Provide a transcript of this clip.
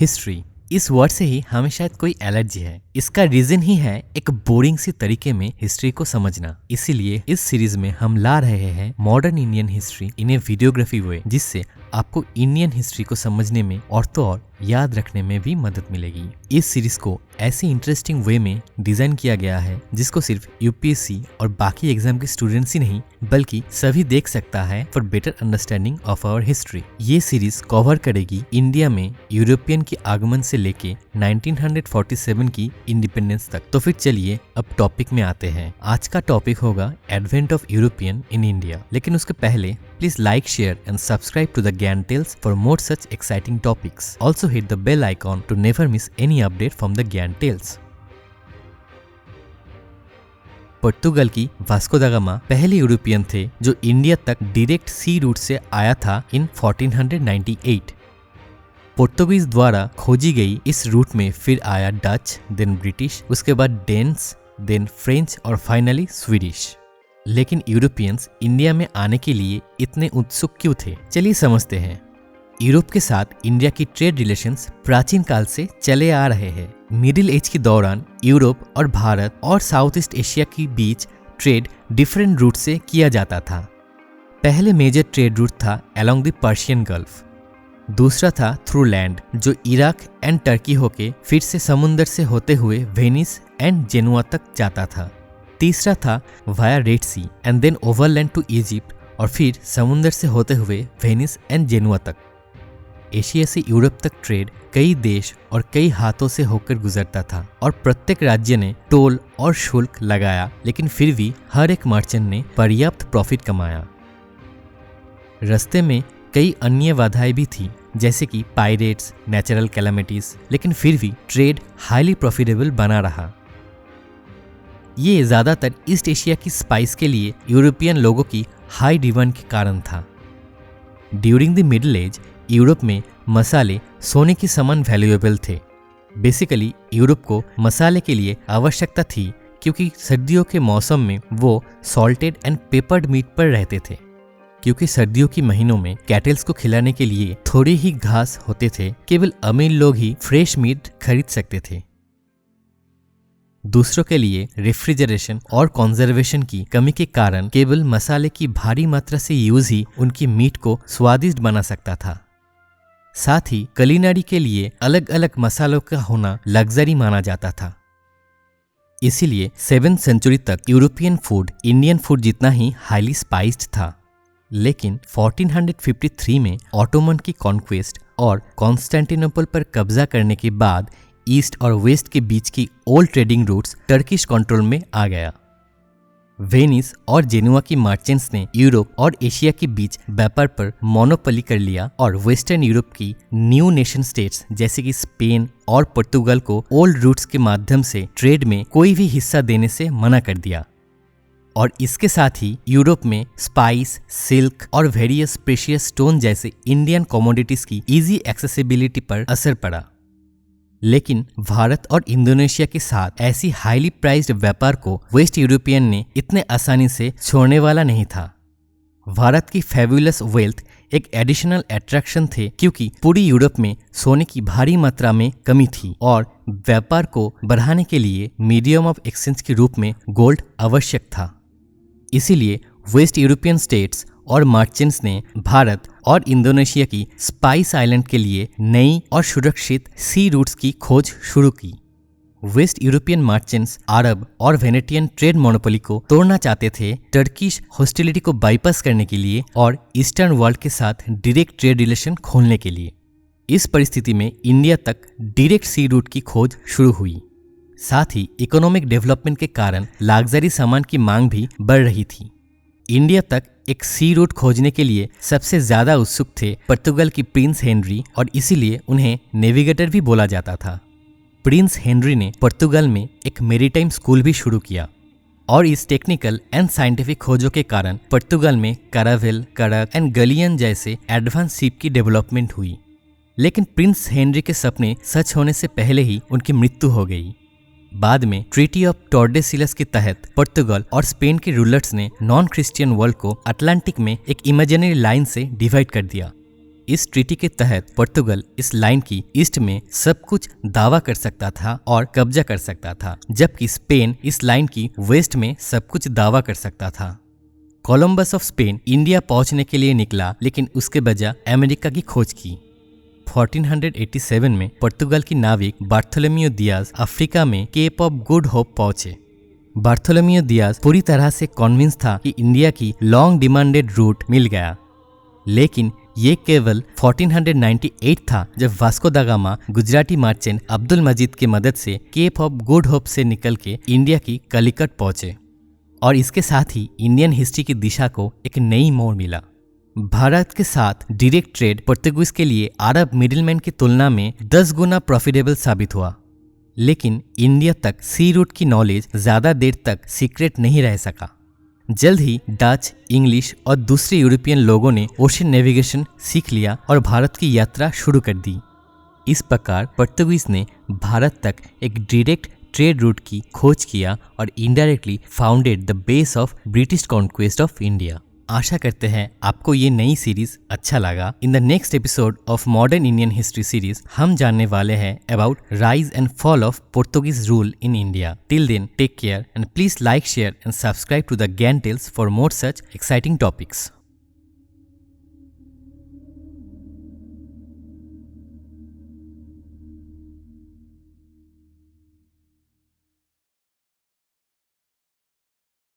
History, इस word से ही हमें शायद कोई एलर्जी है। इसका रीजन ही है एक बोरिंग सी तरीके में हिस्ट्री को समझना। इसीलिए इस सीरीज में हम ला रहे हैं modern Indian history in a videography way, जिससे आपको इंडियन हिस्ट्री को समझने में और तो और याद रखने में भी मदद मिलेगी। इस सीरीज को ऐसे इंटरेस्टिंग वे में डिजाइन किया गया है जिसको सिर्फ यूपीएससी और बाकी एग्जाम के स्टूडेंट्स ही नहीं बल्कि सभी देख सकता है for better understanding of our history. ये सीरीज कवर करेगी इंडिया में यूरोपियन के आगमन से लेके 1947 की इंडिपेंडेंस तक। तो फिर चलिए अब टॉपिक में आते हैं। आज का टॉपिक होगा advent of European in India. लेकिन उसके पहले please like, share and subscribe to the Gyan tales for more such exciting topics. Also hit the bell icon to never miss any update from the Gyan Tales. पुर्तगाल की Vasco दा gamma पहले European थे जो India तक direct सी root से आया था इन 1498। Portuguese द्वारा खोजी गई इस रूट में फिर आया डच, देन ब्रिटिश, उसके बाद डेन्स, देन फ्रेंच और फाइनली स्वीडिश। लेकिन यूरोपियंस इंडिया में आने के लिए इतने उत्सुक क्यों थे? चलिए समझते हैं। यूरोप के साथ इंडिया की ट्रेड रिलेशंस प्राचीन काल से चले आ रहे हैं। मिडिल एज के दौरान यूरोप और भारत और साउथ ईस्ट एशिया के बीच ट्रेड डिफरेंट रूट से किया जाता था। पहले मेजर ट्रेड रूट था अलोंग द पर्शियन गल्फ, दूसरा था थ्रू लैंड जो इराक एंड टर्की होके फिर से समुंदर से होते हुए वेनिस एंड जेनुआ तक जाता था। तीसरा था via red sea and then overland to Egypt और फिर समुंदर से होते हुए वेनिस एंड जेनुआ तक। एशिया से यूरोप तक ट्रेड कई देश और कई हाथों से होकर गुजरता था और प्रत्येक राज्य ने टोल और शुल्क लगाया, लेकिन फिर भी हर एक मर्चेंट ने पर्याप्त प्रॉफिट कमाया। रास्ते में कई अन्य बाधाएं भी थी जैसे कि पायरेट्स, नेचुरल कैलामिटीज, लेकिन फिर भी ट्रेड हाईली प्रॉफिटेबल बना रहा। ये ज्यादातर ईस्ट एशिया की स्पाइस के लिए यूरोपियन लोगों की हाई डिमांड के कारण था। During the middle age Europe में मसाले सोने के समान वैल्यूएबल थे। बेसिकली यूरोप को मसाले के लिए आवश्यकता थी क्योंकि सर्दियों के मौसम में वो सॉल्टेड एंड पेपर्ड मीट पर रहते थे। क्योंकि सर्दियों के महीनों में कैटल्स को खिलाने के लिए थोड़ी ही घास होते थे, केवल अमीर लोग ही फ्रेश मीट खरीद सकते थे। दूसरों के लिए रेफ्रिजरेशन और कंजर्वेशन की कमी के कारण केवल मसाले की भारी मात्रा से यूज ही उनकी मीट को स्वादिष्ट बना सकता था। साथ ही कुलिनरी के लिए अलग अलग मसालों का होना लग्जरी माना जाता था। इसीलिए 7th सेंचुरी तक यूरोपियन फूड इंडियन फूड जितना ही हाईली स्पाइस्ड था। लेकिन 1453 में ऑटोमन की कॉन्क्वेस्ट और कॉन्स्टेंटिनोपल पर कब्जा करने के बाद ईस्ट और वेस्ट के बीच की old trading routes Turkish control में आ गया। वेनिस और जेनुआ की मर्चेंट्स ने यूरोप और एशिया के बीच व्यापार पर मोनोपोली कर लिया और वेस्टर्न यूरोप की न्यू नेशन स्टेट्स जैसे कि स्पेन और पुर्तगाल को ओल्ड रूट्स के माध्यम से ट्रेड में कोई भी हिस्सा देने से मना कर दिया। और इसके साथ ही यूरोप में स्पाइस, सिल्क और वेरियस प्रेशियस स्टोन जैसे इंडियन कमोडिटीज की इजी एक्सेसिबिलिटी पर असर पड़ा। लेकिन भारत और इंडोनेशिया के साथ ऐसी हाईली प्राइस्ड व्यापार को वेस्ट यूरोपियन ने इतने आसानी से छोड़ने वाला नहीं था। भारत की फेबुलस वेल्थ एक एडिशनल अट्रैक्शन थे क्योंकि पूरी यूरोप में सोने की भारी मात्रा में कमी थी और व्यापार को बढ़ाने के लिए मीडियम ऑफ एक्सचेंज के रूप में गोल्ड आवश्यक था। इसीलिए वेस्ट यूरोपियन स्टेट्स और मर्चेंट्स ने भारत और इंडोनेशिया की स्पाइस आइलैंड के लिए नई और सुरक्षित सी रूट्स की खोज शुरू की। वेस्ट यूरोपियन मर्चेंट्स अरब और वेनेटियन ट्रेड मोनोपोली को तोड़ना चाहते थे टर्किश हॉस्टिलिटी को बाईपास करने के लिए और ईस्टर्न वर्ल्ड के साथ डायरेक्ट ट्रेड रिलेशन खोलने के लिए। इस परिस्थिति में इंडिया तक डायरेक्ट सी रूट की खोज शुरू हुई। साथ ही इकोनॉमिक डेवलपमेंट के कारण लग्जरी सामान की मांग भी बढ़ रही थी। इंडिया तक एक सी रूट खोजने के लिए सबसे ज्यादा उत्सुक थे पुर्तगाल की प्रिंस हेनरी और इसीलिए उन्हें नेविगेटर भी बोला जाता था। प्रिंस हेनरी ने पुर्तगाल में एक मेरीटाइम स्कूल भी शुरू किया और इस टेक्निकल एंड साइंटिफिक खोजों के कारण पुर्तगाल में करावेल, करक एंड गलियन जैसे एडवांस शिप की डेवलपमेंट हुई। लेकिन प्रिंस हेनरी के सपने सच होने से पहले ही उनकी मृत्यु हो गई। बाद में ट्रीटी ऑफ टॉर्डेसिलस के तहत पुर्तगाल और स्पेन के रूलर्स ने नॉन क्रिश्चियन वर्ल्ड को अटलांटिक में एक इमेजिनरी लाइन से डिवाइड कर दिया। इस ट्रीटी के तहत पुर्तगाल इस लाइन की ईस्ट में सब कुछ दावा कर सकता था और कब्जा कर सकता था, जबकि स्पेन इस लाइन की वेस्ट में सब कुछ दावा कर सकता था। कोलंबस ऑफ स्पेन इंडिया पहुंचने के लिए निकला, लेकिन उसके बजाय अमेरिका की खोज की। 1487 में पुर्तगाल की नाविक बार्थोलोमेओ दियाज अफ्रीका में केप ऑफ गुड होप पहुंचे। बार्थोलोमेओ दियाज पूरी तरह से कॉन्विंस था कि इंडिया की लॉन्ग डिमांडेड रूट मिल गया, लेकिन ये केवल 1498 था जब वास्को दा गामा गुजराती मर्चेंट अब्दुल मजीद की मदद से केप ऑफ गुड होप से निकल के इंडिया की कलिकट पहुंचे, और इसके साथ ही इंडियन हिस्ट्री की दिशा को एक नई मोड़ मिला। भारत के साथ डायरेक्ट ट्रेड पुर्तगीज के लिए अरब मिडिलमैन की तुलना में 10 गुना प्रॉफिटेबल साबित हुआ, लेकिन इंडिया तक सी रूट की नॉलेज ज्यादा देर तक सीक्रेट नहीं रह सका। जल्द ही डच, इंग्लिश और दूसरे यूरोपियन लोगों ने ओशन नेविगेशन सीख लिया और भारत की यात्रा शुरू कर दी। इस प्रकार पुर्तगीज ने भारत तक एक डायरेक्ट ट्रेड रूट की खोज किया और indirectly founded the base of British conquest of India. आशा करते हैं आपको ये नई सीरीज अच्छा लगा। In the next episode of modern Indian history series हम जानने वाले हैं about rise and fall of Portuguese rule in India. Till then take care and please like, share and subscribe to the Gyan tales for more such exciting topics.